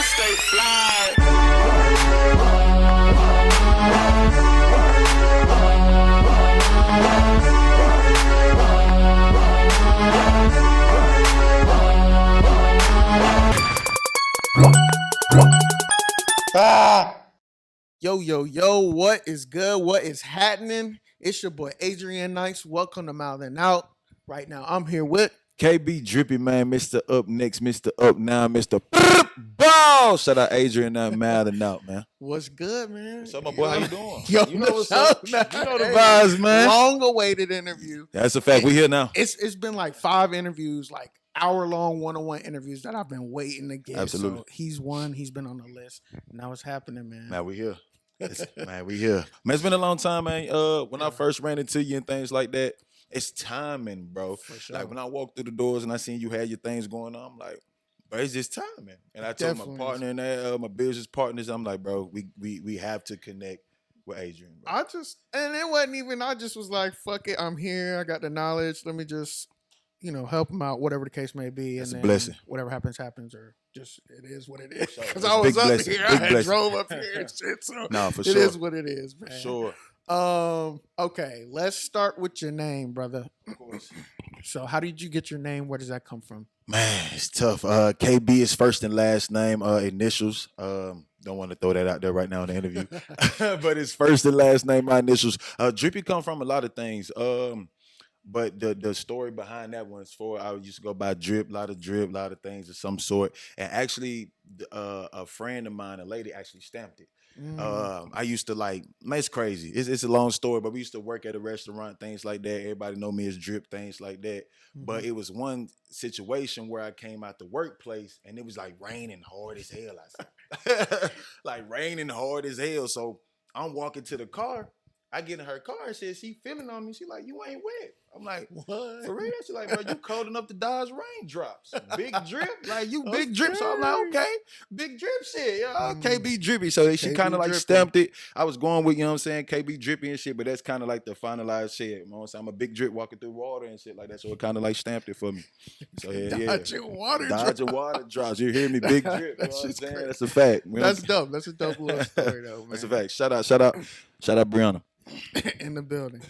stay fly. Yo, what is good? What is happening? It's your boy Adrian Nyce. Welcome to Mouthin Out. Right now, I'm here with KB Drippy, man, Mr. Up Next, Mr. Up Now, Mr. Ball. Shout out Adrian Mouthing Out, man. What's good, man? What's up, my boy? How you doing? Yo, You know what's up. Now. You know the vibes, man. Long-awaited interview. That's a fact. We here now. It's been like 5 interviews, like hour-long one-on-one interviews that I've been waiting to get. Absolutely. So he's won. He's been on the list. Now it's happening, man. Man, we here. Man, we here. Man, it's been a long time, man. When I first ran into you and things like that, it's timing, bro. For sure. Like when I walked through the doors and I seen you had your things going on, I'm like, bro, it's just timing. And I told Definitely my partner and my business partners, I'm like, bro, we have to connect with Adrian, bro. I just was like, fuck it, I'm here. I got the knowledge. Let me just, help him out, whatever the case may be. That's and a blessing. Whatever happens, or just it is what it is. Sure. Because That's I a was big up blessing. here, Big I had blessing. drove up here and shit. So No, for it sure. is what it is, man. For sure. Okay, let's start with your name, brother. Of course. So how did you get your name? Where does that come from? Man, it's tough. KB is first and last name, initials. Don't want to throw that out there right now in the interview. But it's first and last name, my initials. Drippy come from a lot of things. But the story behind that one is I used to go by drip, a lot of things of some sort. And actually, a friend of mine, a lady, actually stamped it. I used to man, it's crazy. It's a long story, but we used to work at a restaurant, things like that. Everybody know me as Drip, things like that. Mm-hmm. But it was one situation where I came out the workplace and it was like raining hard as hell. I said, like raining hard as hell. So I'm walking to the car. I get in her car and she feeling on me. She like, you ain't wet. I'm like, what? For real? She like, bro, you cold enough to dodge raindrops. Big drip, like you big drip. So I'm like, okay, big drip shit. Yeah, KB Drippy. So she KB kind of like Drippy. stamped it. I was going with, you know what I'm saying, KB Drippy and shit, but that's kind of like the finalized shit. You know what I'm saying? I'm a big drip walking through water and shit like that. So it kind of like stamped it for me. So yeah. Dodging water drops. Dodging water drops. You hear me? Big drip. You know what I'm saying? crazy. That's a fact. You know? That's dope. That's a dope little story, though, man. That's a fact. Shout out, Brianna. In the building.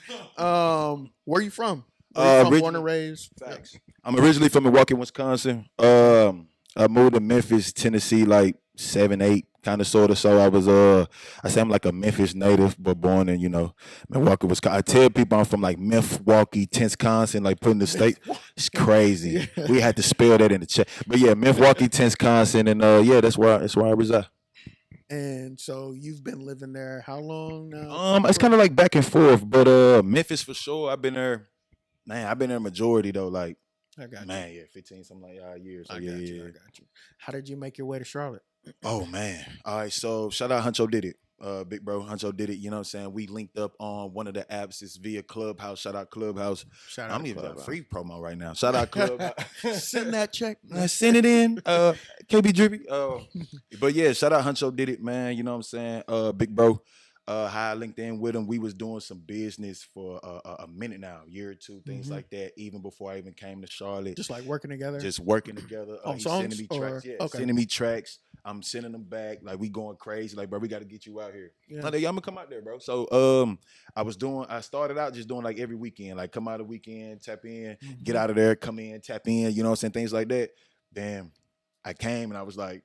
Where you from? Born and raised. Facts. I'm originally from Milwaukee, Wisconsin. I moved to Memphis, Tennessee, like 7, 8, kind of sort of. So I was I say I'm like a Memphis native, but born in Milwaukee, Wisconsin. I tell people I'm from like Milwaukee, Wisconsin, like putting the state. It's crazy. Yeah. We had to spell that in the chat, but yeah, Milwaukee, Wisconsin, and that's where I reside. And so you've been living there how long now? It's kind of like back and forth, but Memphis for sure. I've been there. Man, I've been there majority though. Like, I got you. man, yeah, 15 something like years. So I yeah, got yeah. you. I got you. How did you make your way to Charlotte? Oh man. All right. So shout out Huncho did it. Big bro Huncho did it. You know what I'm saying? We linked up on one of the apps. It's via Clubhouse. Shout out Clubhouse. I'm giving a free promo right now. Shout out Clubhouse. Send that check. Send it in. KB Drippy. But yeah, shout out Huncho did it, man. You know what I'm saying? Big bro. How I linked in with him. We was doing some business for a minute now, a year or two, things like that. Even before I even came to Charlotte. Just like working together. Just working together. On He's songs? sending me tracks. Yeah, Okay. sending me tracks. I'm sending them back. Like we going crazy. Like, bro, we got to get you out here. Yeah. I'm gonna come out there, bro. So I started out just doing like every weekend, like come out a weekend, tap in, get out of there, come in, tap in, you know what I'm saying? Things like that. Then I came and I was like,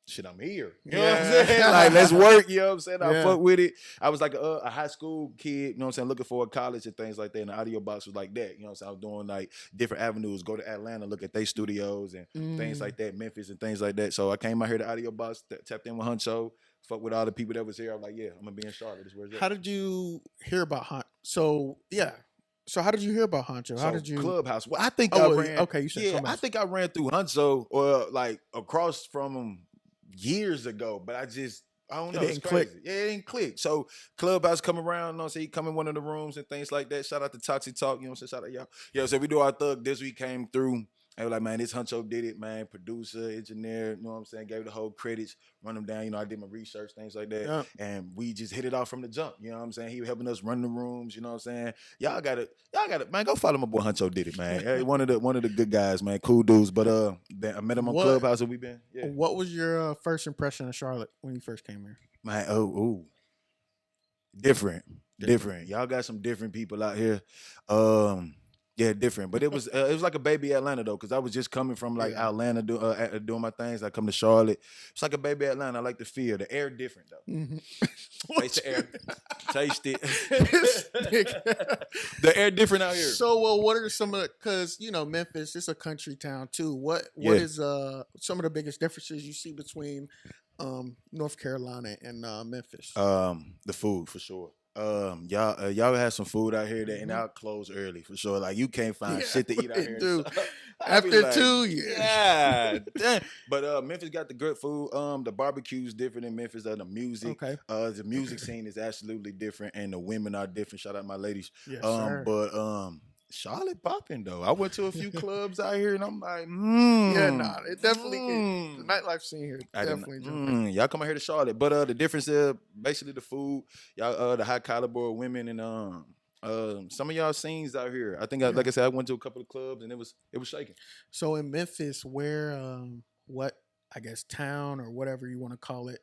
shit, I'm here. You know what I'm saying? Like, let's work, you know what I'm saying? I fuck with it. I was like a high school kid, you know what I'm saying, looking for a college and things like that. And the audio box was like that. You know what I'm saying? I was doing like different avenues, go to Atlanta, look at their studios and things like that, Memphis and things like that. So I came out here to audio box, tapped in with Huncho, fuck with all the people that was here. I was like, yeah, I'm gonna be in Charlotte. This is where it's at. How did you hear about Honcho? So how did you hear about Honcho? How did you Clubhouse? Well, I think okay, you said yeah, Clubhouse. I think I ran through Huncho or like across from him years ago, but I don't know. It It's didn't crazy. click. Yeah, it didn't click. So Clubhouse come around, you know, so he come in one of the rooms and things like that. Shout out to Toxic Talk, you know what I'm saying? Shout out y'all. Yeah, so we do our thug this week came through. They were like, man, this Huncho did it, man. Producer, engineer, you know what I'm saying? Gave the whole credits, run them down. You know, I did my research, things like that. Yeah. And we just hit it off from the jump. You know what I'm saying? He was helping us run the rooms, you know what I'm saying? Y'all got it, man. Go follow my boy Huncho did it, man. Hey, one of the good guys, man. Cool dudes. But I met him on What Clubhouse and we been. Yeah. What was your first impression of Charlotte when you first came here? Man, different. Y'all got some different people out here. Yeah, different. But it was like a baby Atlanta though, because I was just coming from like Atlanta doing my things. I come to Charlotte. It's like a baby Atlanta. I like the feel. The air different though. Mm-hmm. Taste the air. Taste it. The air different out here. So, what are some of the? Because you know Memphis is a country town too. What is some of the biggest differences you see between North Carolina and Memphis? The food for sure. Y'all have some food out here that and I'll close early for sure. Like you can't find shit to eat out here. Do. So, After like, 2 years. Yeah. Damn. But Memphis got the good food. The barbecue's different in Memphis. The music. Okay. The music scene is absolutely different and the women are different. Shout out my ladies. Yes, sir. But Charlotte popping though. I went to a few clubs out here and I'm like, yeah, nah, it definitely the nightlife scene here definitely jumping. Y'all come out here to Charlotte. But the difference is basically the food, y'all the high caliber women and some of y'all scenes out here. I think like I said, I went to a couple of clubs and it was shaking. So in Memphis, where what I guess town or whatever you want to call it,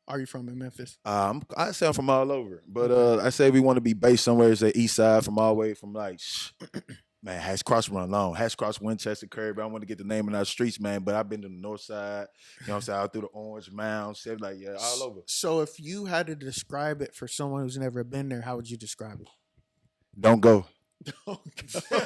are you from in Memphis? I say I'm from all over, but I say we want to be based somewhere. It's the east side, from all the way from like, man, Hatch Cross run long. Hatch Cross, Winchester, Kirby. I want to get the name in our streets, man. But I've been to the north side. You know what I'm saying? Out through the Orange Mound, shit like all over. So if you had to describe it for someone who's never been there, how would you describe it? Don't go. Don't go.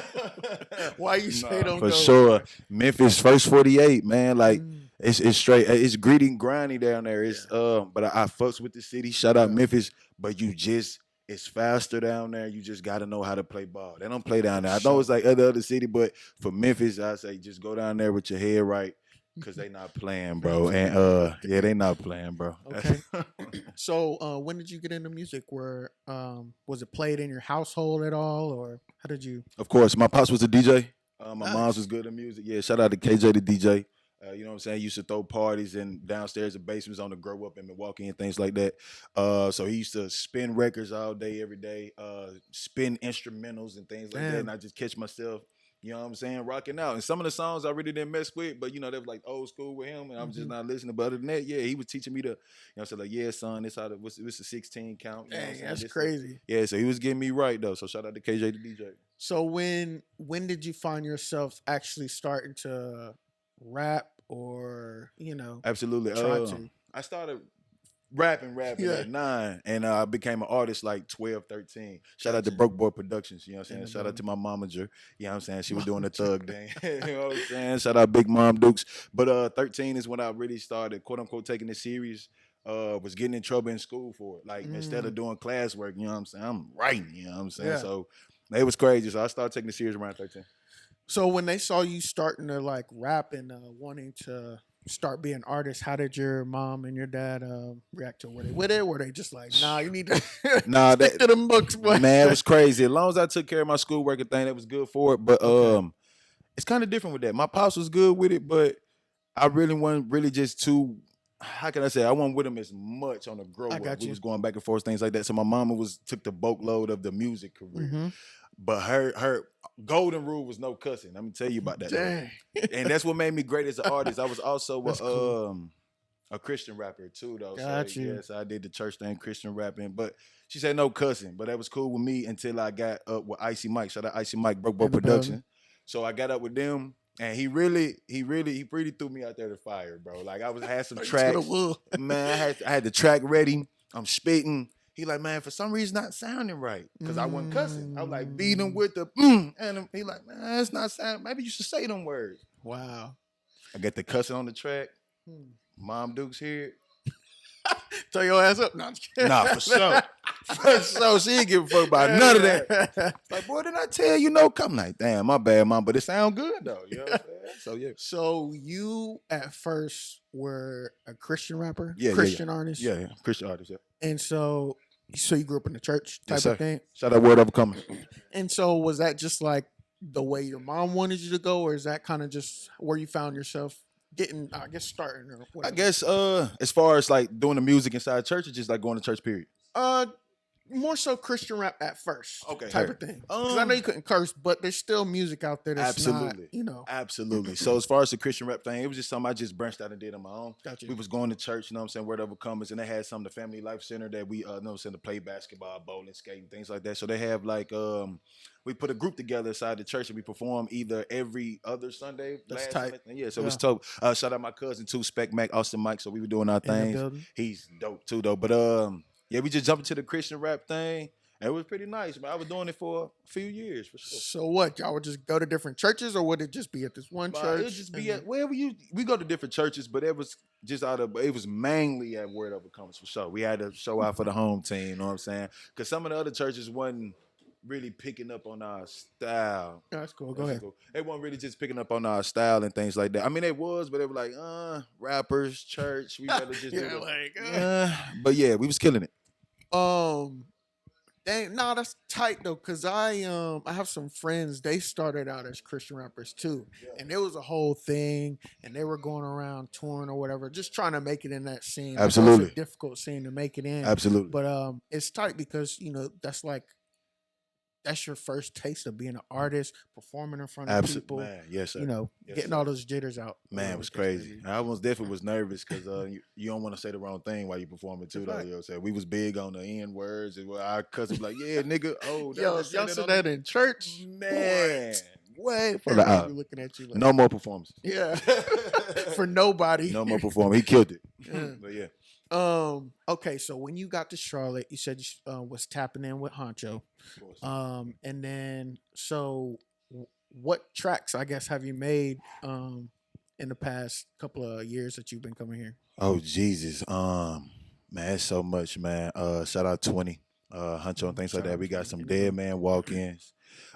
Why you say don't for go? For sure. Memphis, first 48, man. Like, it's straight. It's gritty and grimy down there. It's but I fucks with the city. Shout out Memphis. But it's faster down there. You just gotta know how to play ball. They don't play down there. I know it's like other city, but for Memphis, I say just go down there with your head right. Cause they not playing, bro. And they not playing, bro. Okay. So when did you get into music? Where was it played in your household at all, or how did you? Of course, my pops was a DJ. My mom's was good at music. Yeah, shout out to KJ the DJ. You know what I'm saying? He used to throw parties and downstairs the basements on the grow up in Milwaukee and things like that. So he used to spin records all day, every day, spin instrumentals and things like that. And I just catch myself, you know what I'm saying, rocking out. And some of the songs I really didn't mess with, but you know, they was like old school with him, and I'm just not listening. But other than that, yeah, he was teaching me to, you know, so like, yeah, son, this how what's a 16 count. You know Dang, that's crazy. Yeah, so he was getting me right though. So shout out to KJ the DJ. So when did you find yourself actually starting to rap or, you know, absolutely try to? I started rapping at 9, and I became an artist like 12, 13. Shout out to Broke Boy Productions, you know what I'm saying? Shout out to my momager, you know what I'm saying? She was doing the thug thing, you know what I'm saying? Shout out Big Mom Dukes. But 13 is when I really started, quote unquote, taking it serious. Was getting in trouble in school for it. Like, instead of doing classwork, you know what I'm saying? I'm writing, you know what I'm saying? So it was crazy. So I started taking it serious around 13. So when they saw you starting to like rap and wanting to start being artists, how did your mom and your dad react to it? Were they with it? Were they just like, nah, you need to stick to them books, boy? Man, it was crazy. As long as I took care of my schoolwork and thing, that was good for it. But it's kind of different with that. My pops was good with it, but I really wasn't really just too, how can I say, I wasn't with him as much on the grow up. We was going back and forth, things like that. So my mama took the boatload of the music career. But her golden rule was no cussing. Let me tell you about that. Dang. And that's what made me great as an artist. I was also a Christian rapper too, though. Yes, I did the church thing, Christian rapping. But she said no cussing. But that was cool with me until I got up with Icy Mike. Shout out Icy Mike, Broke Boy Production. So I got up with them. And he really threw me out there to fire, bro. Like I had some tracks. Man, I had the track ready. I'm spitting. He like, man, for some reason not sounding right. Because I wasn't cussing. I was like beating him with the and he like, man, it's not sounding. Maybe you should say them words. Wow. I get the cussing on the track. Mom Duke's here. Tell your ass up. No, I'm just kidding. Nah, for sure. For sure. She ain't give a fuck about none of that. It's like, boy, didn't I tell you no? Come like, damn, my bad, mom. But it sound good though. You know what I'm saying? So yeah. So you at first were a Christian rapper? Yeah. Christian artist? Yeah, Christian artist, yeah. And so you grew up in the church type of thing? Shout out Word Overcoming. And so was that just like the way your mom wanted you to go, or is that kind of just where you found yourself getting, I guess, starting or I whatever? guess as far as like doing the music inside church, or just like going to church. Period. Uh, More so Christian rap at first, Okay, type heard. of thing. Because I know you couldn't curse, but there's still music out there that's Absolutely. not, you know. Absolutely. So as far as the Christian rap thing, it was just something I just branched out and did on my own. Gotcha. We was going to church, you know what I'm saying, wherever comes, and they had some of the Family Life Center that we you know what I'm saying, to play basketball, bowling, skating, things like that. So they have like we put a group together inside the church and we perform either every other Sunday. That's last tight. Sunday. Yeah, so it's dope. Shout out my cousin too, Spec Mac, Austin Mike. So we were doing our In the things. building. He's dope too though. But yeah, we just jumped into the Christian rap thing. And it was pretty nice, man. I was doing it for a few years for sure. So what? Y'all would just go to different churches, or would it just be at this one church? It would just be at wherever we go to different churches, but it was just it was mainly at Word Overcomes for sure. We had to show out for the home team, you know what I'm saying? Because some of the other churches wasn't really picking up on our style. That's cool. Go ahead. Cool. They weren't really just picking up on our style and things like that. I mean, they was, but they were like, rappers, church. We better just do it. Like, But yeah, we was killing it. Dang, nah, that's tight though, cause I have some friends. They started out as Christian rappers too, and it was a whole thing, and they were going around touring or whatever, just trying to make it in that scene. Absolutely, it's a difficult scene to make it in. Absolutely, but it's tight because that's your first taste of being an artist, performing in front of people. Man, yes, sir. You know, getting all those jitters out. Man, it was crazy. I almost definitely was nervous because you don't want to say the wrong thing while you performing too, though. You know what I'm saying? We was big on the N words, and our cousins like, yeah, nigga, oh, y'all said that in church, man. What? Everybody looking at you like, no more performances. Yeah, for nobody. No more performance. He killed it. But yeah. Okay, so when you got to Charlotte, you said you was tapping in with Honcho. And then what tracks, I guess, have you made in the past couple of years that you've been coming here? Oh Jesus. Man, it's so much, man. Shout out 20, Honcho and things like that. We got some Dead Man walk-ins.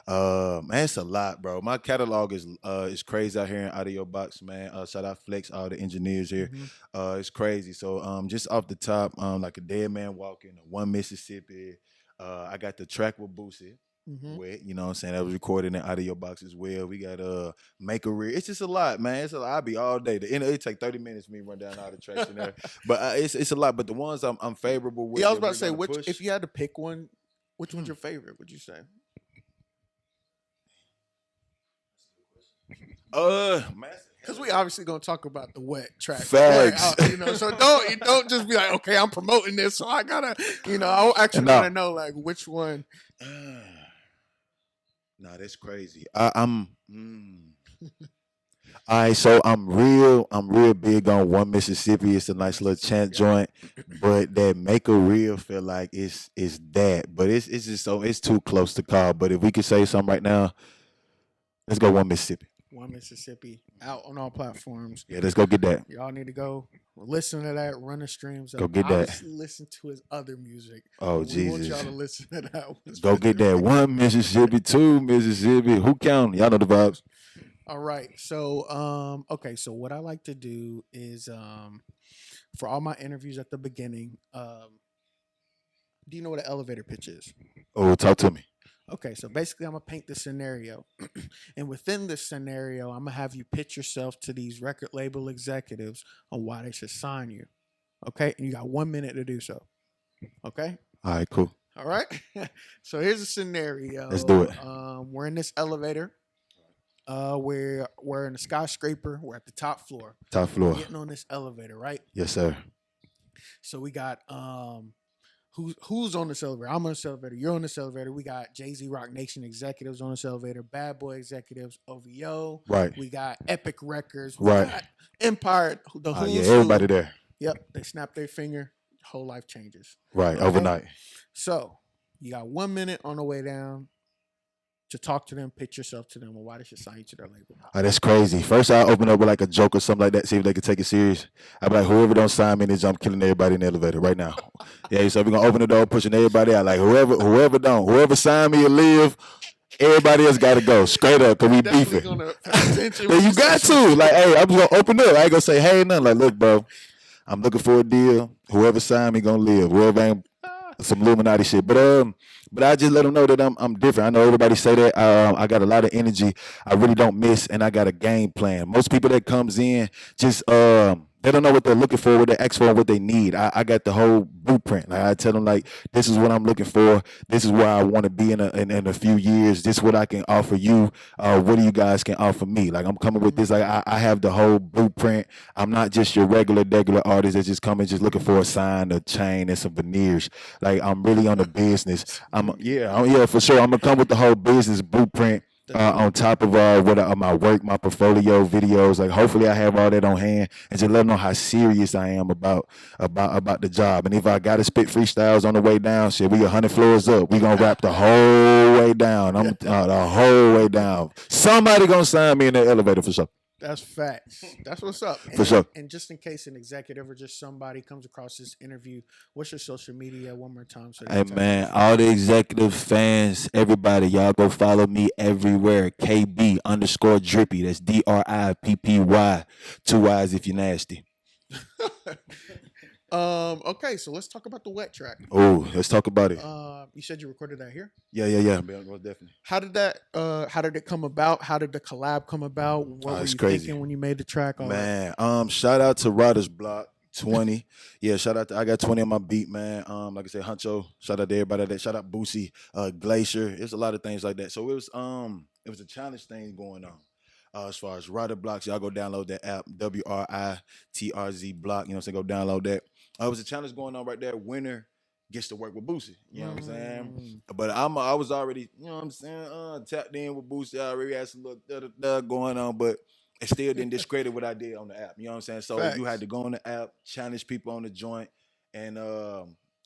Man, it's a lot, bro. My catalog is crazy out here in Audio Box, man. Shout out Flex, all the engineers here. It's crazy. So just off the top, like a Dead Man Walking, One Mississippi. I got the track with Boosie. Wet, you know what I'm saying? That was recorded in Audio Box as well. We got Make a Real. It's just a lot, man. It's a lot. I'll be all day. It take 30 minutes for me to run down all the tracks in there. But it's a lot. But the ones I'm favorable with. Yeah, I was about to say, if you had to pick one, which one's your favorite, would you say? Because we obviously gonna talk about the wet track. Facts. So don't just be like, okay, I'm promoting this, so I gotta, I actually want to know like which one. Nah, that's crazy. I'm. All right, so I'm real big on One Mississippi. It's a nice little chant joint, but that Make a Real feel like it's that, but it's just it's too close to call. But if we could say something right now, let's go One Mississippi. One Mississippi out on all platforms. Yeah, let's go get that. Y'all need to go listen to that. Run the streams. Go get that. Listen to his other music. Oh we Jesus! Want y'all to listen to that. Go get that. One Mississippi, two Mississippi. Who counting? Y'all know the vibes. All right. So okay. So what I like to do is for all my interviews at the beginning, do you know what an elevator pitch is? Oh, talk to me. Okay, so basically I'm going to paint the scenario. And within this scenario, I'm going to have you pitch yourself to these record label executives on why they should sign you. Okay? And you got 1 minute to do so. Okay? All right, cool. All right? So here's a scenario. Let's do it. We're in this elevator. We're in a skyscraper. We're at the top floor. Top floor. We're getting on this elevator, right? Yes, sir. So we got... Who's on this elevator? I'm on this elevator. You're on this elevator. We got Jay-Z Rock Nation executives on this elevator. Bad Boy executives. OVO. Right. We got Epic Records. We got Empire. The who's yeah, everybody there. Yep. They snap their finger. Whole life changes. Right. Okay? Overnight. So you got 1 minute on the way down to talk to them, pitch yourself to them, and why they should sign you to their label. Oh, that's crazy. First, I'll open up with like a joke or something like that, see if they can take it serious. I'll be like, whoever don't sign me, I'm killing everybody in the elevator right now. Yeah, so we're going to open the door, pushing everybody out. Like, whoever sign me or live, everybody else got to go. Straight up, because we beefing. You got to. Like, hey, I'm just going to open up. I ain't going to say, hey, nothing. Like, look, bro, I'm looking for a deal. Whoever sign me going to live. Whoever ain't, some Illuminati shit. But I just let them know that I'm different. I know everybody say that. I got a lot of energy. I really don't miss, and I got a game plan. Most people that comes in just they don't know what they're looking for, what they ask for, and what they need. I got the whole blueprint. Like I tell them, like, this is what I'm looking for. This is where I want to be in a few years. This is what I can offer you. What do you guys can offer me? Like I'm coming with this. Like I have the whole blueprint. I'm not just your regular artist that's just coming just looking for a sign, a chain, and some veneers. Like I'm really on the business. Yeah, for sure. I'm gonna come with the whole business blueprint. On top of my work, my portfolio, videos, like hopefully I have all that on hand, and just let them know how serious I am about the job. And if I gotta spit freestyles on the way down, shit, we 100 floors up. We gonna rap the whole way down. I'm the whole way down. Somebody gonna sign me in the elevator for sure. That's facts. That's what's up. For sure. And just in case an executive or just somebody comes across this interview, what's your social media one more time? So hey, man, all the executive fans, everybody, y'all go follow me everywhere. KB_Drippy. That's DRIPPY. 2 Y's if you're nasty. Okay, so let's talk about the wet track. Oh, let's talk about it. You said you recorded that here? Yeah. Definitely. How did it come about? How did the collab come about? What were you thinking when you made the track? Man, shout out to Riders Block 20. Yeah, shout out to I got 20 on my beat, man. Like I said, Huncho, shout out to everybody that shout out Boosie, Glacier. It's a lot of things like that. So it was a challenge thing going on. As far as Rider Blocks, y'all go download that app, WRITRZ Block. You know what I'm saying? Go download that. It was a challenge going on right there. Winner gets to work with Boosie. You know what I'm saying? But I was already, you know what I'm saying, tapped in with Boosie. I already had some little going on, but it still didn't discredit what I did on the app. You know what I'm saying? So Facts. You had to go on the app, challenge people on the joint, and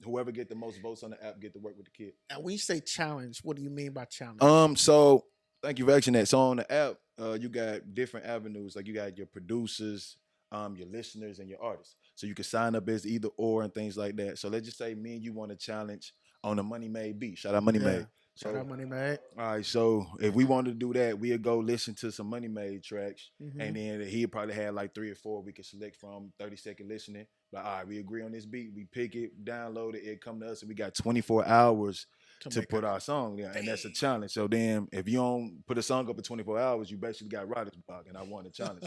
whoever get the most votes on the app get to work with the kid. And when you say challenge, what do you mean by challenge? So thank you for asking that. So on the app, you got different avenues. Like you got your producers, your listeners, and your artists. So you can sign up as either or and things like that. So let's just say me and you want to challenge on a Money Made beat. Shout out Money Made. Shout out Money Made. All right, so if we wanted to do that, we'd go listen to some Money Made tracks, and then he'd probably have like 3 or 4 we could select from 30-second listening. But all right, we agree on this beat, we pick it, download it, it come to us, and we got 24 hours to put our song there, and that's a challenge. So then, if you don't put a song up in 24 hours, you basically got writer's block, and I won the challenge.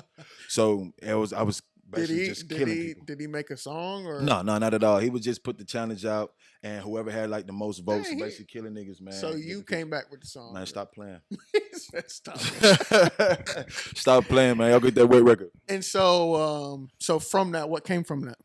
So I was basically just killing people. Did he make a song or no, not at all. He would just put the challenge out, and whoever had like the most votes, basically killing niggas, man. So you came back with the song, man. Stop playing. Stop. Stop playing, man. Y'all get that wet record. And so, from that, what came from that?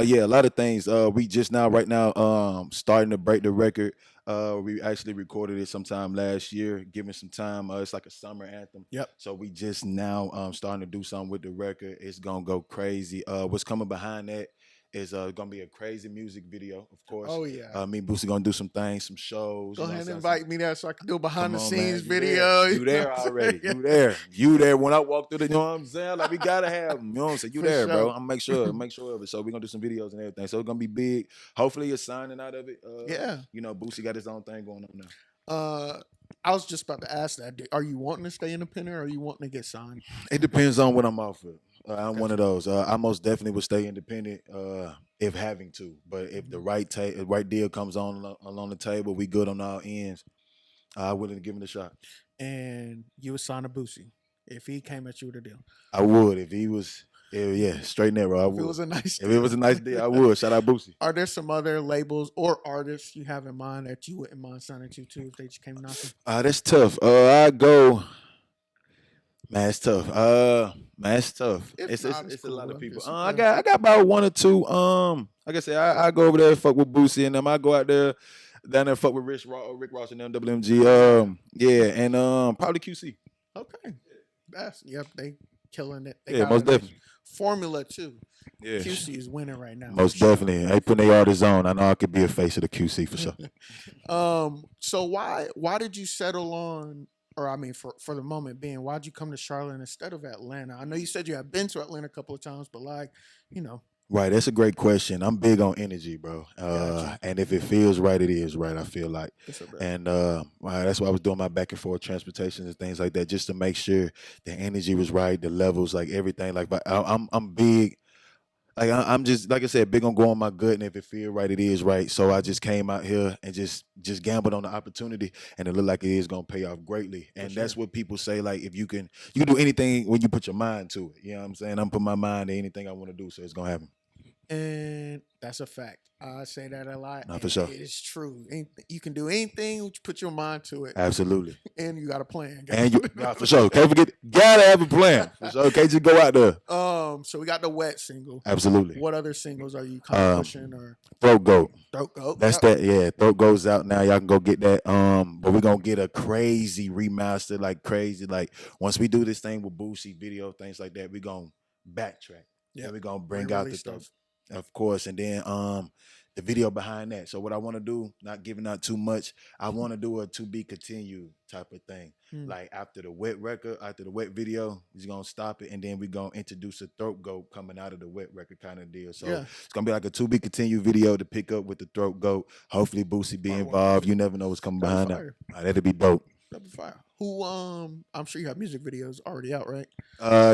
Yeah, a lot of things. We just right now, starting to break the record. We actually recorded it sometime last year, giving some time. It's like a summer anthem. Yep. So we just now starting to do something with the record. It's gonna go crazy. What's coming behind that is gonna be a crazy music video, of course. Oh yeah. Me and Boosie gonna do some things, some shows. Go ahead and invite me there so I can do a behind the scenes man. video. You there already. You there. When I walk through the, you know what I'm saying? Like we gotta have them. You know what I'm saying? You For there, sure. bro. I'm make sure of it. So we're gonna do some videos and everything. So it's gonna be big. Hopefully you're signing out of it. Yeah. You know, Boosie got his own thing going on now. I was just about to ask that. Are you wanting to stay independent or are you wanting to get signed? It depends on what I'm offered. I'm one of those. I most definitely would stay independent if having to. But if the right deal comes along the table, we good on all ends. I'm willing to give him a shot. And you would sign a Boosie if he came at you with a deal? I would if he was. Yeah, straight and narrow. I would. If it was a nice deal. If it was a nice deal, I would. Shout out Boosie. Are there some other labels or artists you have in mind that you wouldn't mind signing to too if they just came knocking? That's tough. I go. Man, it's tough. It's tough. It's a lot of people. I got about 1 or 2. Like I said, I go over there and fuck with Boosie and them. I go out there down there and fuck with Rick Ross and them WMG. Yeah, and probably QC. Okay. They killing it. They most definitely. Formula too. Yeah. QC is winning right now. Most definitely. They putting their artists on. I know I could be a face of the QC for sure. So why did you settle on, or I mean for the moment being, why'd you come to Charlotte instead of Atlanta? I know you said you have been to Atlanta a couple of times, but Right, that's a great question. I'm big on energy, bro. And if it feels right, it is right, I feel like. And that's why I was doing my back and forth transportation and things like that, just to make sure the energy was right, the levels, like everything. Like, but I'm big. Like I'm just like I said, big on going my gut, and if it feel right, it is right. So I just came out here and just gambled on the opportunity, and it looked like it is gonna pay off greatly. For And sure. that's what people say. Like if you can do anything when you put your mind to it. You know what I'm saying? I'm putting my mind to anything I want to do, so it's gonna happen. And that's a fact. I say that a lot, Not for and sure. it is true. You can do anything, you put your mind to it, Absolutely. and you got a plan. And you, nah, for sure. Can't forget, gotta have a plan. For sure. Can't just go out there. So we got the wet single. Absolutely. What other singles are you kind of pushing or Throat Goat. Throat Goat? That's that, yeah. Throat goes out now. Y'all can go get that. But we're gonna get a crazy remaster, like crazy. Like once we do this thing with Boosie video, things like that, we're gonna backtrack. Yeah, we're gonna bring out the stuff. Of course. And then the video behind that. So what I want to do, not giving out too much, I want to do a to be continued type of thing. Like after the wet record, after the wet video, we're gonna stop it, and then we're gonna introduce a Throat Goat coming out of the wet record kind of deal. So it's gonna be like a to be continued video to pick up with the Throat Goat. Hopefully Boosie be involved. You never know what's coming behind that. That'll be dope. That'd be fire. Who I'm sure you have music videos already out, right?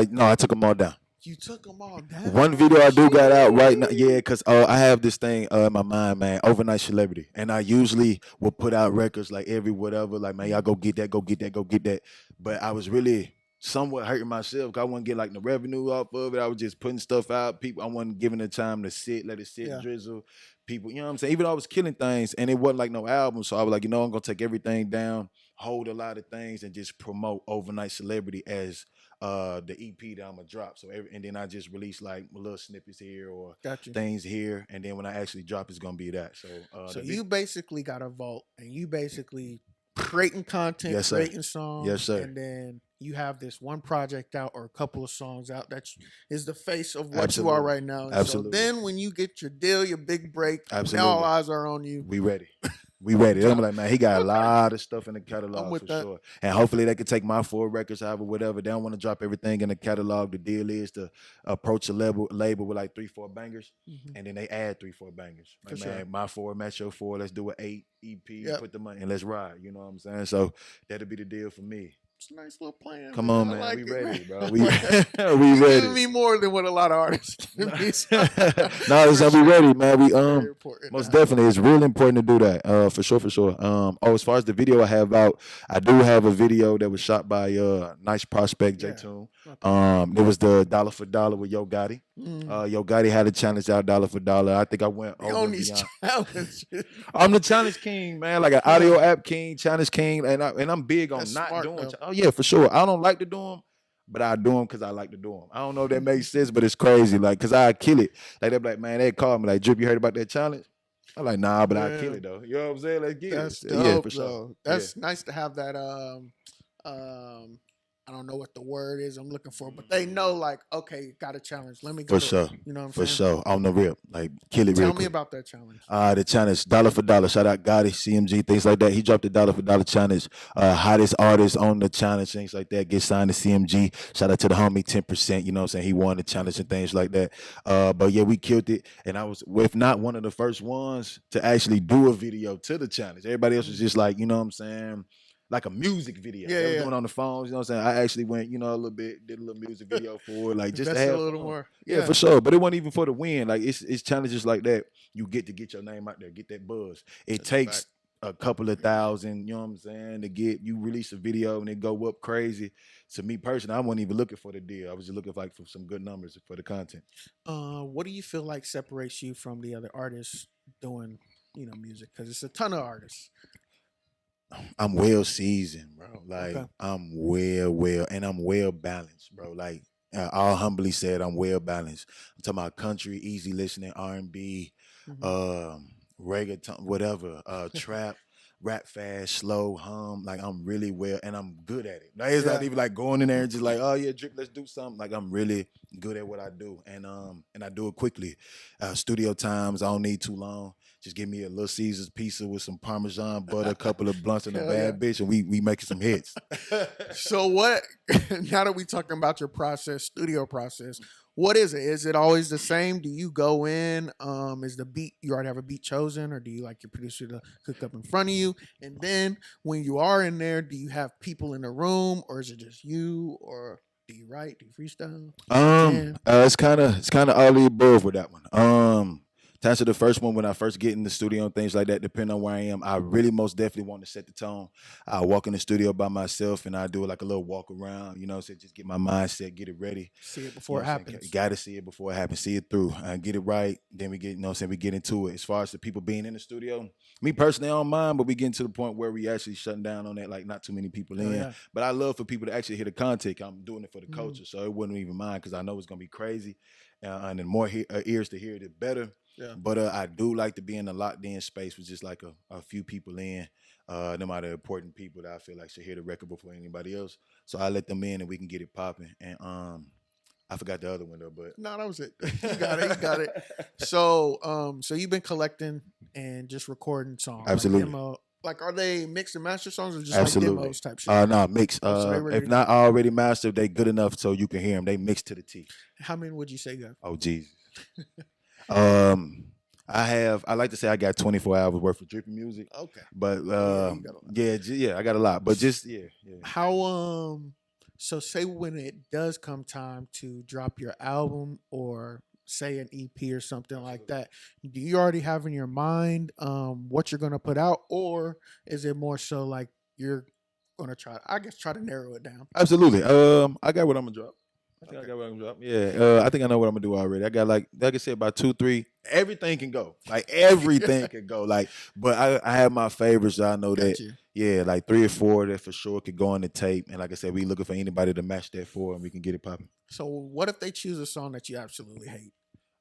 No, I took them all down. You took them all down. One video I do got out right now, yeah, because I have this thing in my mind, man, overnight celebrity, and I usually will put out records like every whatever, like man, y'all go get that, go get that, go get that. But I was really somewhat hurting myself because I wasn't getting like the revenue off of it. I was just putting stuff out. People, I wasn't giving the time to sit, let it sit, drizzle. People, you know what I'm saying? Even though I was killing things, and it wasn't like no album, so I was like, I'm gonna take everything down, hold a lot of things, and just promote overnight celebrity as the EP that I'm gonna drop. So and then I just release like little snippets here or things here, and then when I actually drop, it's gonna be that. So you basically got a vault, and you basically creating content, creating songs, and then you have this one project out or a couple of songs out that is the face of what you are right now. And so then when you get your deal, your big break, now all eyes are on you. We ready. We ready. I'm like, man, he got a lot of stuff in the catalog for sure. And hopefully they can take my 4 records, however, whatever. They don't want to drop everything in the catalog. The deal is to approach a label with like 3-4 bangers, and then they add 3-4 bangers. Like, man, my 4 match your 4. Let's do an 8 EP, put the money, and let's ride. You know what I'm saying? So that'll be the deal for me. It's a nice little plan. Come on, man. Like we ready, bro. We ready. Giving me more than what a lot of artists give me. No, so we ready, man. We most definitely, it's really important to do that. For sure. As far as the video I have out, I do have a video that was shot by Nice Prospect J Tune. It was the Dollar for Dollar with Yo Gotti. Yo Gotti had a challenge out, $1 for $1. I think I went over and beyond. Challenges. I'm the challenge king, man. Like an audio app king, challenge king, and I'm big on not doing. Oh yeah, for sure. I don't like to do them, but I do them because I like to do them. I don't know if that makes sense, but it's crazy. Like, cause I kill it. Like they're like, man, they call me like, Drip, you heard about that challenge? I'm like, nah, but I kill it though. You know what I'm saying? Let's get it. Dope, yeah, for sure. Though. That's nice to have that. I don't know what the word is I'm looking for, but they know like, okay, got a challenge. Let me go. For sure. You know what I'm saying? For sure. On the rip. Like, kill it real quick. Tell me about that challenge. The challenge, $1 for $1. Shout out Gotti, CMG, things like that. He dropped the $1 for $1 challenge. Hottest artist on the challenge, things like that. Get signed to CMG. Shout out to the homie 10%. You know what I'm saying? He won the challenge and things like that. But yeah, we killed it. And I was, if not one of the first ones to actually do a video to the challenge. Everybody else was just like, you know what I'm saying? Like a music video. They was doing on the phones, you know what I'm saying? I actually went, a little bit, did a little music video for it, like just to have a little more. Yeah, for sure. But it wasn't even for the win. Like it's challenges like that. You get to get your name out there, get that buzz. It takes a couple of thousand, you know what I'm saying, to get you release a video and it go up crazy. To me personally, I wasn't even looking for the deal. I was just looking for some good numbers for the content. What do you feel like separates you from the other artists doing, music? Because it's a ton of artists. I'm well seasoned, bro. Like I'm well, and I'm well balanced, bro. Like I'll humbly said, I'm well balanced. I'm talking about country, easy listening, R&B, reggaeton, whatever, trap, rap fast, slow, hum. Like I'm really well, and I'm good at it. Like, it's not even like going in there and just like, oh yeah, Drip, let's do something. Like I'm really good at what I do, and I do it quickly. Studio times, I don't need too long. Just give me a Little Caesars pizza with some Parmesan butter, a couple of blunts, and a bad bitch, and we making some hits. So what? Now that we talking about your process, studio process, what is it? Is it always the same? Do you go in? Is the beat, you already have a beat chosen, or do you like your producer to cook up in front of you? And then when you are in there, do you have people in the room, or is it just you, or Do you write? Do you freestyle? It's kind of all the above with that one. To answer the first one, when I first get in the studio and things like that, depending on where I am, I really most definitely want to set the tone. I walk in the studio by myself and I do like a little walk around, so just get my mindset, get it ready. See it before it happens. Got to see it before it happens, see it through, get it right. Then we get, we get into it. As far as the people being in the studio, me personally, I don't mind, but we getting to the point where we actually shutting down on that, like not too many people in. Yeah. But I love for people to actually hear the content. I'm doing it for the culture, so it wouldn't even mind because I know it's gonna be crazy, and the more ears to hear it, the better. Yeah. But I do like to be in a locked in space with just like a few people in, no matter important people that I feel like should hear the record before anybody else. So I let them in and we can get it popping. And I forgot the other one though, but no, that was it. You got it. So you've been collecting and just recording songs. Absolutely. Like demo, like, are they mix and master songs or just like demos type shit? No, mix. So if not already mastered, they good enough so you can hear them. They mix to the T. How many would you say you have? Oh, Jesus. I like to say I got 24 hours worth of Drippy music. Okay. But I got a lot. But just How so say when it does come time to drop your album or say an EP or something like that, do you already have in your mind what you're gonna put out, or is it more so like you're gonna try to narrow it down? Absolutely. I got what I'm gonna drop. I got what I'm gonna drop. Yeah. I think I know what I'm gonna do already. I got like I said, about 2, 3. Everything can go. Like everything can go. Like, but I have my favorites. I know that. Yeah, like 3 or 4 that for sure could go on the tape. And like I said, we looking for anybody to match that for, and we can get it popping. So what if they choose a song that you absolutely hate?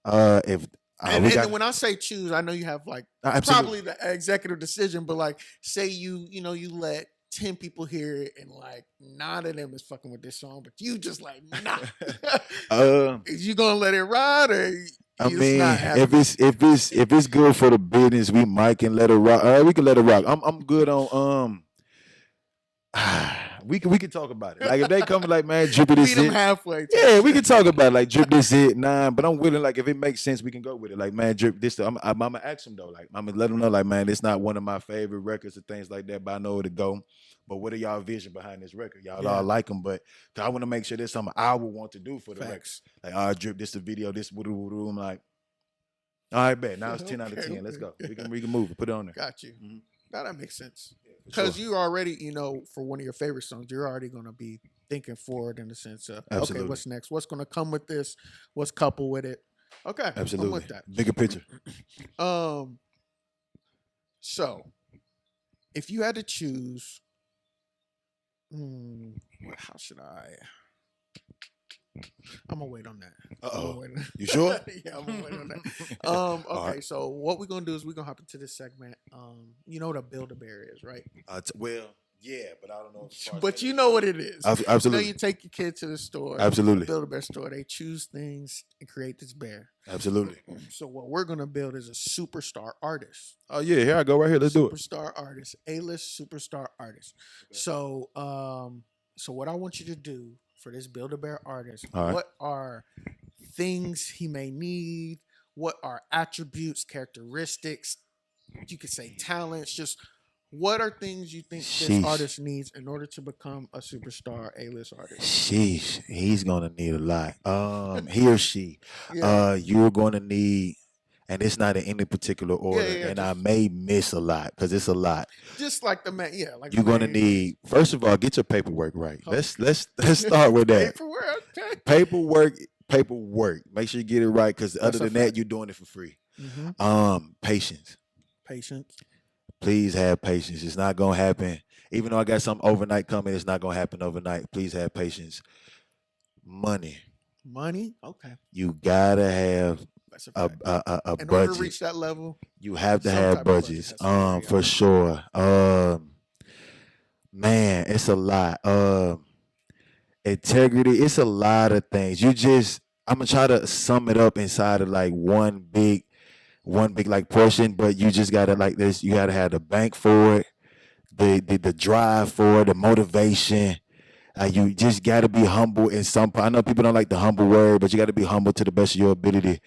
And when I say choose, I know you have like probably the executive decision, but like say you let 10 people hear it and like 9 of them is fucking with this song, but you just like nah. Is you gonna let it ride, or if it's good for the business, we might can let it rock. We can let it rock. I'm good on we can talk about it. Like if they come like, man, Drip this it halfway. Yeah, we can talk about it. Like Drip this it 9, but I'm willing. Like if it makes sense, we can go with it. Like, man, Drip this. I'm gonna ask them though. Like I'm gonna let them know. Like, man, it's not one of my favorite records or things like that, but I know where to go. But what are y'all vision behind this record? Y'all all like them, but I want to make sure there's something I would want to do for the record. Like, Drip this the video, this woo. I'm like, all right, bet. Now it's 10 out of 10. Let's go. We can move it. Put it on there. Got you. Mm-hmm. Now that makes sense. Because you already, for one of your favorite songs, you're already going to be thinking forward in the sense of, okay, what's next? What's going to come with this? What's coupled with it? Okay. Absolutely. I'm with that. Bigger picture. So, if you had to choose, how should I? I'm gonna wait on that. You sure? Yeah, I'm gonna wait on that. Okay, right. So what we're gonna do is we're gonna hop into this segment. You know what a Build-A-Bear is, right? Yeah, but I don't know. But you know what it is. Absolutely. You take your kid to the store. Absolutely. Build-A-Bear store. They choose things and create this bear. Absolutely. So what we're gonna build is a superstar artist. Oh yeah, here I go right here. Let's do it. Superstar artist, A-list superstar artist. Okay. So what I want you to do for this Build-A-Bear artist, what are things he may need? What are attributes, characteristics? You could say talents. Just what are things you think this artist needs in order to become a superstar A-list artist? Sheesh, he's gonna need a lot. He or she, you're gonna need. And it's not in any particular order, and I may miss a lot because it's a lot. Just like the man, like you're gonna need. First of all, get your paperwork right. Okay. Let's start with that. Paperwork. Make sure you get it right because other than that, you're doing it for free. Mm-hmm. Patience. Please have patience. It's not gonna happen. Even though I got something overnight coming, it's not gonna happen overnight. Please have patience. Money. Okay. You gotta have a in budget. order to reach that level, you have to have budgets. For sure. Man, it's a lot. Integrity. It's a lot of things. I'm gonna try to sum it up inside of like one big like portion, but you just gotta like this. You gotta have the bank for it, the drive for it, the motivation. You just got to be humble in some. I know people don't like the humble word, but you got to be humble to the best of your ability.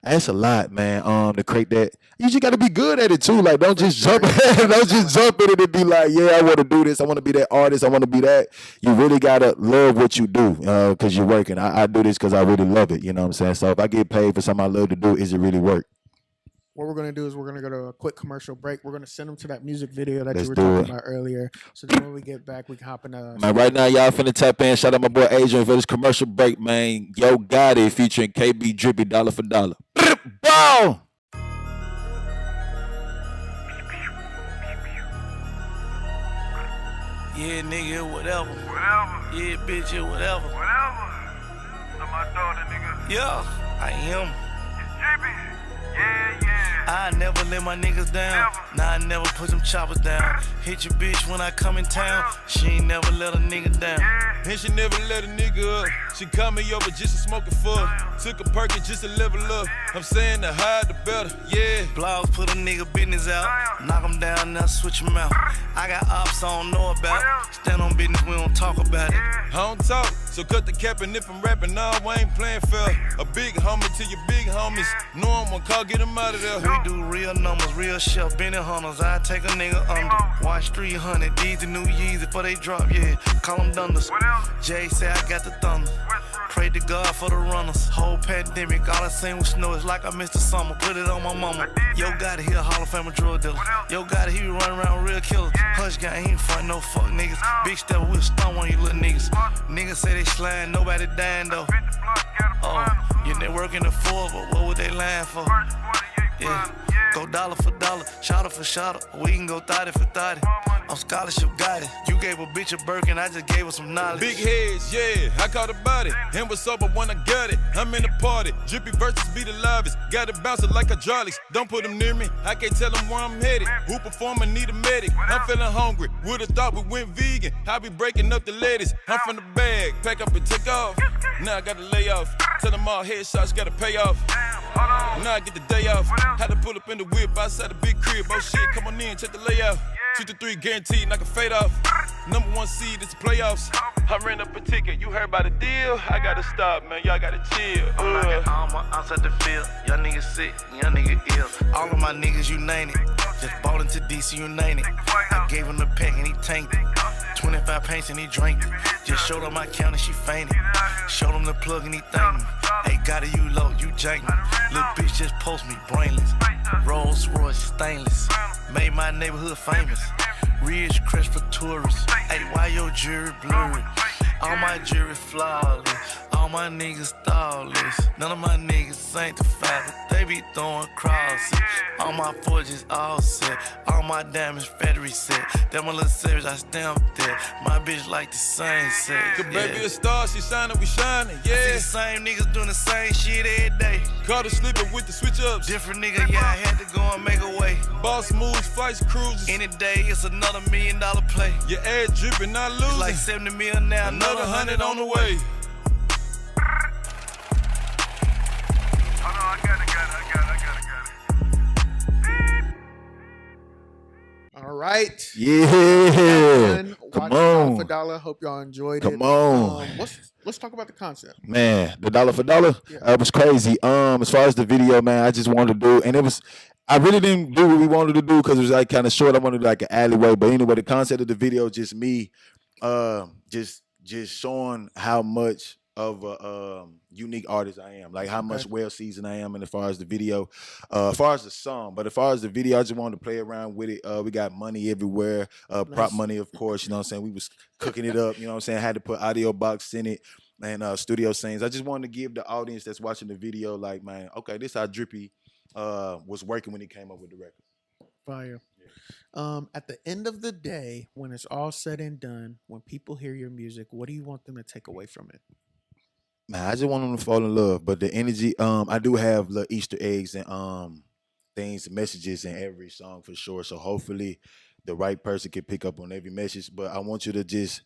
That's a lot, man. To create that, you just got to be good at it too. Like, don't For just sure. jump, don't just jump in it and be like, yeah, I want to do this. I want to be that artist. I want to be that. You really gotta love what you do, because you're working. I do this because I really love it. You know what I'm saying? So if I get paid for something I love to do, is it really work? What we're gonna do is we're gonna go to a quick commercial break. We're gonna send them to that music video that you Let's were do talking it. about earlier. So then when we get back, we can hop in a Man, right now, y'all finna tap in. Shout out my boy Adrian for this commercial break, man. Yo Got It featuring KB Drippy, dollar for dollar. Bow! Yeah, nigga, whatever. Whatever. Yeah, bitch, yeah, whatever. Whatever. So my daughter, nigga. Yeah, I am. It's Drippy. Yeah, yeah. I never let my niggas down. Never. Nah, I never put them choppers down. Hit your bitch when I come in town. She ain't never let a nigga down. Yeah. And she never let a nigga up. She call me over just to smoke a fuck. Took a perk just to level up. I'm saying the higher the better, yeah. Blogs put a nigga business out. Knock him down, now switch him out. I got ops I don't know about. Stand on business, we don't talk about it. I don't talk, so cut the cap and if I'm rapping, nah, I ain't playing fair. A big homie to your big homies. Know I'm gonna call, get him out of there. We do real numbers, real shelf, Benny Hunters. I take a nigga under. Watch 300, these the new Yeezys before they drop, yeah. Call them Dunders. Jay say I got the thunder. Pray to God for the runners. Whole pandemic, all I seen was snow. It's like I missed the summer. Put it on my mama. Yo, got it, he a Hall of Fame drug dealer. Yo, got it, he be running around real killers. Hush guy, he ain't front no fuck niggas. Big step, we'll stun on you little niggas. Niggas say they slime, nobody dying though. Oh, your network in the full, but what would they lying for? Yeah, go dollar for dollar, shotter for shotter. We can go 30 for 30. I'm scholarship guided. You gave a bitch a Birkin, I just gave her some knowledge. Big heads, yeah, I caught a body. And what's up, but when I got it, I'm in the party. Drippy versus be the livest. Got it bouncing like hydraulics. Don't put them near me, I can't tell them where I'm headed. Who performing need a medic? I'm feeling hungry, would've thought we went vegan. I be breaking up the ladies, I'm from the bag. Pack up and take off, now I gotta lay off. Tell them all headshots gotta pay off. Now I get the day off. Had to pull up in the whip outside the big crib. Oh shit, come on in, check the layout. 2 to 3 guaranteed, and I can fade off. Number 1 seed, it's the playoffs. I ran up a ticket, you heard about the deal? I gotta stop, man, y'all gotta chill. I'm knocking all my outside the field. Y'all niggas sick, young nigga ill. All of my niggas, you name it. Just bought into DC, you name it. I gave him the pack and he tanked it. 25 paints and he drank it. Just showed up my count and she fainted. Showed him the plug and he thanked me. Hey, got it, you low, you jank me. Little bitch just post me, brainless. Rolls Royce, stainless. Made my neighborhood famous. Ridge crest for tourists. Hey, why your jewelry blurry? All my jewelry flawless. All my niggas thoughtless. None of my niggas sanctified, but they be throwing crosses. All my forges all set. All my diamonds factory set. That my little savage, I stamped it. My bitch like the same set. The baby a star, she shining, we shining, See yeah. the same niggas doing the same shit every day. Caught her slipping with the switch ups. Different nigga, yeah, I had to go and make a way. Boss moves, flights, cruises. Any day, it's another $1 million play. Your ad dripping, not losing. It's like 70 mil now, Another 100 on the way. Oh no, I got it. All right. Yeah. Watching Come Dollar on. for Dollar. Hope y'all enjoyed it. Come on. Let's talk about the concept. Man, the dollar for dollar, it was crazy. As far as the video, man, I just wanted to do, and it was, I really didn't do what we wanted to do because it was like kind of short. I wanted like an alleyway, but anyway, the concept of the video just me, just showing how much of a unique artist I am, like how much well seasoned I am, and as far as the video, as far as the song, but as far as the video, I just wanted to play around with it. We got money everywhere, prop money, of course. You know what I'm saying? We was cooking it up. You know what I'm saying? Had to put audio box in it and studio scenes. I just wanted to give the audience that's watching the video, like, man, okay, this how Drippy was working when he came up with the record. Fire. At the end of the day, when it's all said and done, when people hear your music, what do you want them to take away from it? Man, I just want them to fall in love. But the energy, I do have little Easter eggs and things, messages in every song for sure. So hopefully the right person can pick up on every message. But I want you to just,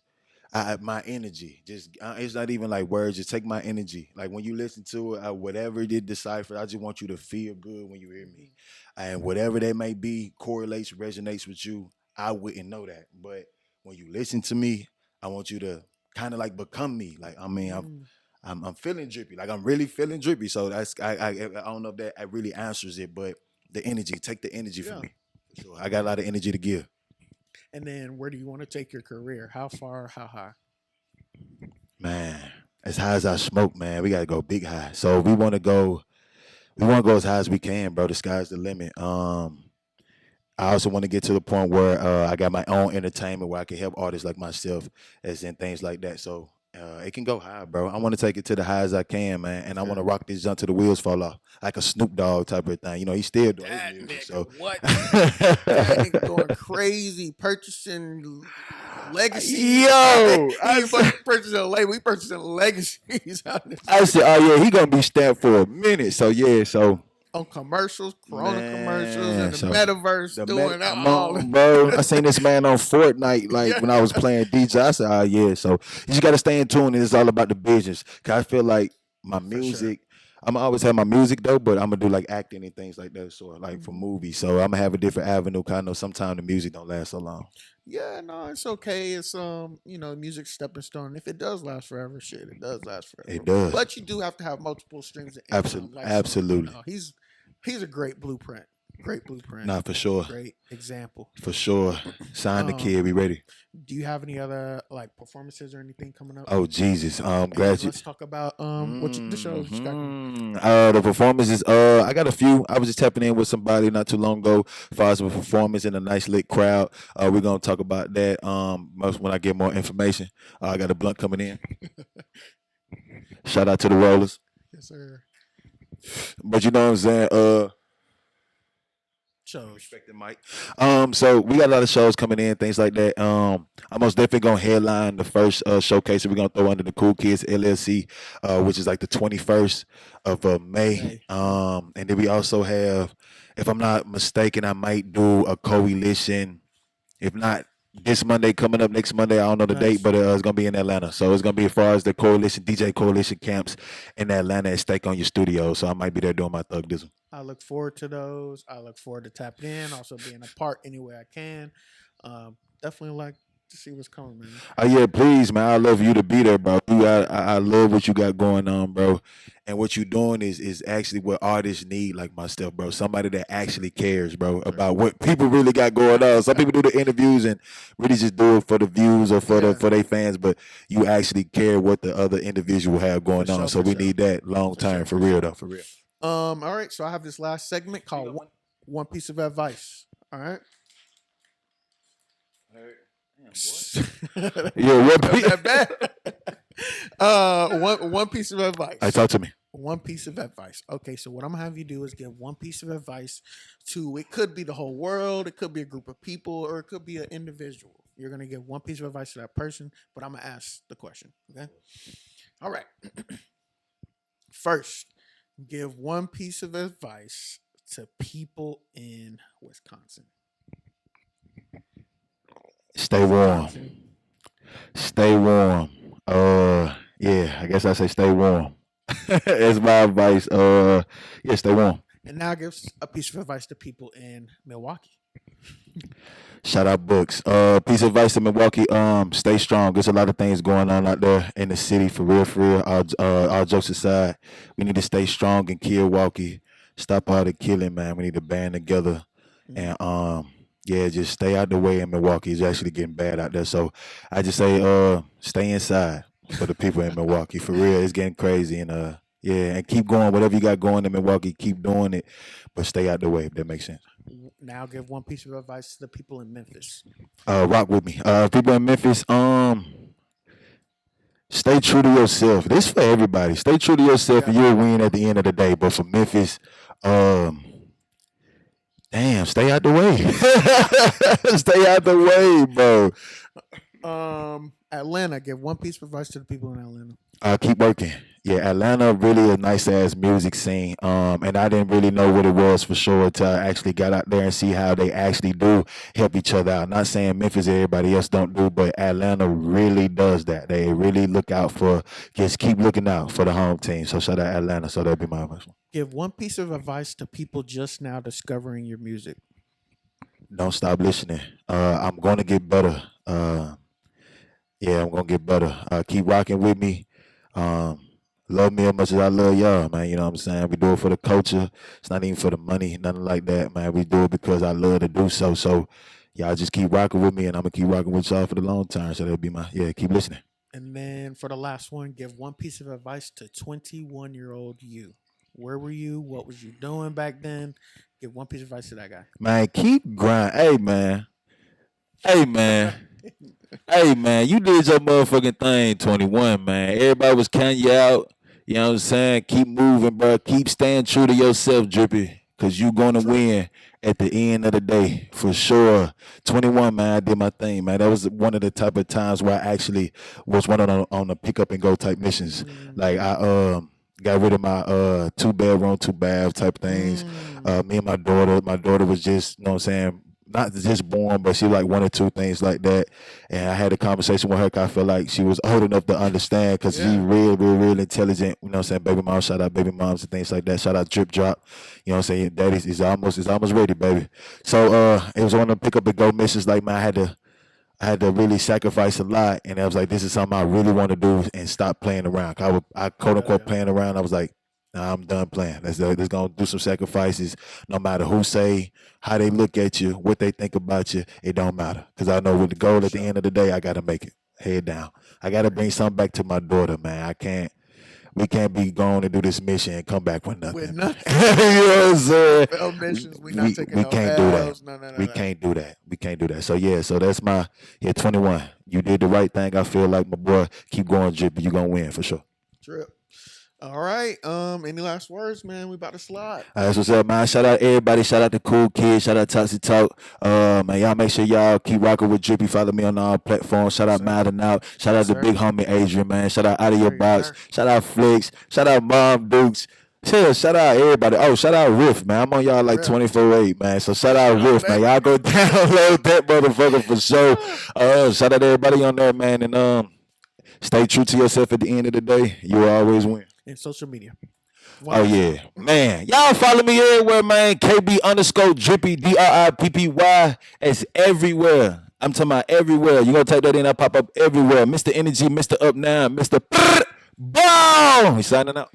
my energy, just it's not even like words. Just take my energy. Like when you listen to it, whatever it did decipher, I just want you to feel good when you hear me, and whatever that may be correlates, resonates with you. I wouldn't know that, but when you listen to me, I want you to kind of like become me. Like I mean, I'm feeling drippy. Like I'm really feeling drippy. So I don't know if that really answers it, but the energy, take the energy from me. For sure. I got a lot of energy to give. And then where do you want to take your career? How far? How high? Man, as high as I smoke, man, we gotta go big high. So we wanna go as high as we can, bro. The sky's the limit. I also want to get to the point where I got my own entertainment where I can help artists like myself as in things like that. So it can go high, bro. I want to take it to the high as I can, man. And I want to rock this junk till the wheels fall off. Like a Snoop Dogg type of thing. You know, he's still doing That his music. nigga, So what? That nigga going crazy, purchasing legacy. Yo, He ain't fucking purchasing a label. We purchasing legacies out there. I said, oh yeah, he gonna be stamped for a minute. So yeah, so On commercials, Corona commercials, and the so metaverse doing that come all. on, bro. I seen this man on Fortnite like when I was playing DJ. I said, oh yeah. So you just gotta stay in tune, and it's all about the business. Cause I feel like my music. I'm gonna always have my music though, but I'm gonna do like acting and things like that, sort of like for movies. So I'm gonna have a different avenue. Cause I know sometimes the music don't last so long. Yeah, no, it's okay. It's music stepping stone. If it does last forever, shit, it does last forever. It does. But you do have to have multiple streams of income. Absolutely, Like, absolutely. He's a great blueprint. Great blueprint. Nah, for sure, Great example. for sure. Sign the kid. We ready? Do you have any other like performances or anything coming up? Oh Jesus. And Glad you. let's talk about the shows you got. The performances. I got a few. I was just tapping in with somebody not too long ago. As far as a performance in a nice lit crowd. We're gonna talk about that. Most when I get more information. I got a blunt coming in. Shout out to the Rollers. Yes, sir. But you know what I'm saying. Shows. Respected Mike. So we got a lot of shows coming in, things like that. I'm most definitely gonna headline the first showcase that we're gonna throw under the Cool Kids LLC, which is like the 21st of May. And then we also have, if I'm not mistaken, I might do a coalition. If not this Monday, coming up next Monday, I don't know the date, but it's gonna be in Atlanta. So it's gonna be as far as the coalition, DJ coalition camps in Atlanta at Stake on Your Studio. So I might be there doing my thug dizzle. I look forward to those. I look forward to tapping in, also being a part any way I can. Definitely like to see what's coming, man. Oh yeah, please, man. I love you to be there, bro. I love what you got going on, bro. And what you're doing is actually what artists need, like myself, bro. Somebody that actually cares, bro, about what people really got going on. Some people do the interviews and really just do it for the views or for their fans, but you actually care what the other individual have going on. So we need that long term, for real though, for real. All right, so I have this last segment called one piece of advice. All right. Yeah, what piece? One piece of advice. Talk to me. One piece of advice. Okay, so what I'm gonna have you do is give one piece of advice to, it could be the whole world, it could be a group of people, or it could be an individual. You're gonna give one piece of advice to that person, but I'm gonna ask the question. Okay. All right. First, give one piece of advice to people in Wisconsin. Stay warm. Stay warm. Yeah, I guess I say stay warm. That's my advice. Yeah, stay warm. And now give a piece of advice to people in Milwaukee. Shout out Books. Piece of advice to Milwaukee. Stay strong. There's a lot of things going on out there in the city, for real, for real. All jokes aside, we need to stay strong in Milwaukee. Stop all the killing, man. We need to band together and yeah, just stay out the way in Milwaukee. It's actually getting bad out there. So I just say stay inside for the people in Milwaukee. For real, it's getting crazy. And yeah, and keep going. Whatever you got going in Milwaukee, keep doing it. But stay out the way, if that makes sense. Now give one piece of advice to the people in Memphis. Rock with me. People in Memphis, stay true to yourself. This for everybody. Stay true to yourself and you'll win at the end of the day. But for Memphis, damn, stay out the way. Stay out the way, bro. Atlanta, give one piece of advice to the people in Atlanta. Keep working. Yeah, Atlanta really a nice ass music scene. And I didn't really know what it was for sure until I actually got out there and see how they actually do help each other out. Not saying Memphis everybody else don't do, but Atlanta really does that. They really look out for, just keep looking out for the home team. So shout out Atlanta. So that'd be my advice. Give one piece of advice to people just now discovering your music. Don't stop listening. I'm gonna get better. Yeah, I'm gonna get better. Keep rocking with me. Love me as much as I love y'all, man. You know what I'm saying? We do it for the culture. It's not even for the money, nothing like that, man. We do it because I love to do so. So y'all just keep rocking with me, and I'm gonna keep rocking with y'all for the long term. So that'll be keep listening. And then for the last one, give one piece of advice to 21-year-old you. Where were you? What was you doing back then? Give one piece of advice to that guy. Man, keep grind. Hey man. Hey man. Hey man, you did your motherfucking thing, 21, man. Everybody was counting you out. You know what I'm saying? Keep moving, bro. Keep staying true to yourself, Drippy. Cause you gonna win at the end of the day. For sure. 21, man, I did my thing, man. That was one of the type of times where I actually was running on the pick up and go type missions. Like I got rid of my 2-bedroom, 2-bath type things. Me and my daughter was just, you know what I'm saying, not just born, but she like 1 or 2 things like that. And I had a conversation with her because I felt like she was old enough to understand because she's real intelligent. You know what I'm saying? Baby mom, shout out baby moms and things like that. Shout out Drip Drop. You know what I'm saying? Daddy is almost ready, baby. So it was on the pick up and go missions. Like, man, I had to really sacrifice a lot. And I was like, this is something I really want to do and stop playing around. I quote unquote playing around. I was like, nah, I'm done playing. Let's go do some sacrifices. No matter who say, how they look at you, what they think about you, it don't matter. Because I know with the goal at the end of the day, I got to make it. Head down. I got to bring something back to my daughter, man. We can't be going to do this mission and come back with nothing. With nothing. You know what I'm saying? Missions, we not taking we no can't L's. do No, that. We can't do that. We can't do that. So that's my 21. You did the right thing. I feel like my boy. Keep going, Drippy. You gonna win for sure. Drip. All right. Any last words, man? We about to slide. That's what's up, man. Shout out everybody. Shout out the Cool Kids. Shout out Toxic Talk. Man, y'all make sure y'all keep rocking with Drippy. Follow me on all platforms. Shout out Mouthin out. Shout out the big homie Adrian, man. Shout out of your box. Shout out Flex. Shout out Mom Dukes. Shout out everybody. Oh, shout out Riff, man. I'm on y'all like 24/8, man. So shout out Riff, man. Y'all go download that motherfucker for sure. Shout out everybody on there, man. And stay true to yourself at the end of the day. You will always win. In social media. Oh yeah, man. Y'all follow me everywhere, man. KB_Drippy DRIPPY. It's everywhere. I'm talking about everywhere. You gonna type that in, I pop up everywhere. Mr. Energy, Mr. Up Now, Mr. Boom. He's signing out.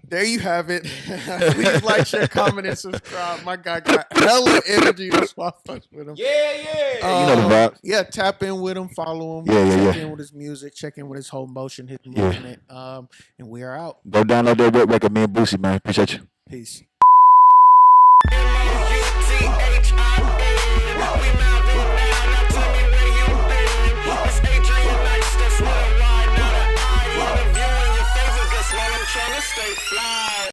There you have it. Please like, share, comment, and subscribe. My guy got hella energy. That's why I fucks with him. Yeah. You know the vibe. Yeah, tap in with him, follow him, check in with his music, check in with his whole motion, his movement. And we are out. Go download that web record, me and Boosie, man. Appreciate you. Peace.